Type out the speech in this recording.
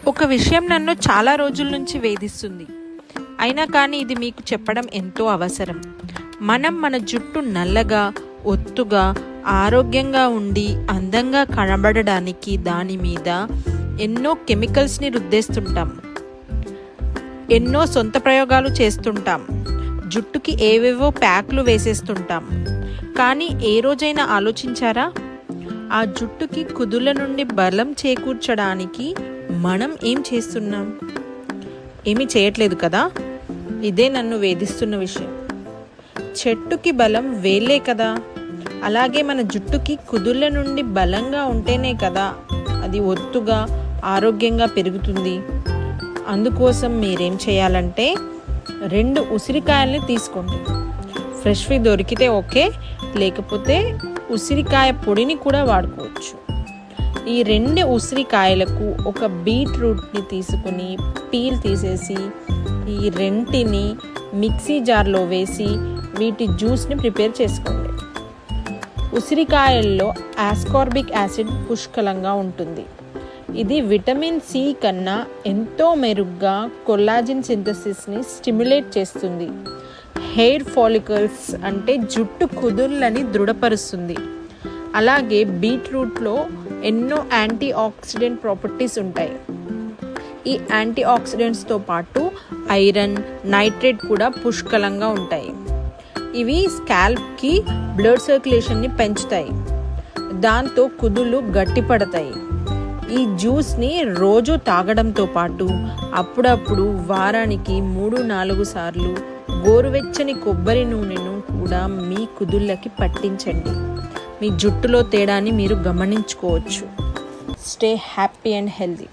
ఒక విషయం నన్ను చాలా రోజుల నుంచి వేధిస్తుంది. అయినా కానీ ఇది మీకు చెప్పడం ఎంతో అవసరం. మన జుట్టు నల్లగా, ఒత్తుగా, ఆరోగ్యంగా ఉండి అందంగా కనబడడానికి దాని మీద ఎన్నో కెమికల్స్ని రుద్దేస్తుంటాం. ఎన్నో సొంత ప్రయోగాలు చేస్తుంటాం. జుట్టుకి ఏవేవో ప్యాక్లు వేసేస్తుంటాం. కానీ ఏ రోజైనా ఆలోచించారా? ఆ జుట్టుకి కుదుల నుండి బలం చేకూర్చడానికి మనం ఏం చేస్తున్నాం? ఏమీ చేయట్లేదు కదా. ఇదే నన్ను వేధిస్తున్న విషయం. చెట్టుకి బలం వేళ్ళే కదా, అలాగే మన జుట్టుకి కుదుళ్ళ నుండి బలంగా ఉంటేనే కదా అది ఒత్తుగా ఆరోగ్యంగా పెరుగుతుంది. అందుకోసం మీరేం చేయాలంటే 2 ఉసిరికాయల్ని తీసుకోండి. ఫ్రెష్వి దొరికితే ఓకే, లేకపోతే ఉసిరికాయ పొడిని కూడా వాడుకోవచ్చు. ఈ 2 ఉసిరికాయలకు ఒక బీట్రూట్ని తీసుకుని పీల్ తీసేసి ఈ రెంటిని మిక్సీ జార్లో వేసి వీటి జ్యూస్ని ప్రిపేర్ చేసుకోండి. ఉసిరికాయల్లో ఆస్కార్బిక్ యాసిడ్ పుష్కలంగా ఉంటుంది. ఇది విటమిన్ సి కన్నా ఎంతో మెరుగ్గా కొల్లాజిన్ సింథసిస్ని స్టిమ్యులేట్ చేస్తుంది. హెయిర్ ఫాలికల్స్ అంటే జుట్టు కుదుళ్ళని దృఢపరుస్తుంది. అలాగే బీట్రూట్లో ఎన్నో యాంటీ ఆక్సిడెంట్ ప్రాపర్టీస్ ఉంటాయి. ఈ యాంటీ ఆక్సిడెంట్స్తో పాటు ఐరన్, నైట్రేట్ కూడా పుష్కలంగా ఉంటాయి. ఇవి స్కాల్ప్కి బ్లడ్ సర్క్యులేషన్ని పెంచుతాయి. దాంతో కుదుళ్ళు గట్టిపడతాయి. ఈ జ్యూస్ని రోజు తాగడంతో పాటు అప్పుడప్పుడు వారానికి 3-4 సార్లు గోరువెచ్చని కొబ్బరి నూనెను కూడా మీ కుదుళ్ళకి పట్టించండి. మీ జుట్టులో తేడాని మీరు గమనించుకోవచ్చు. Stay happy and healthy.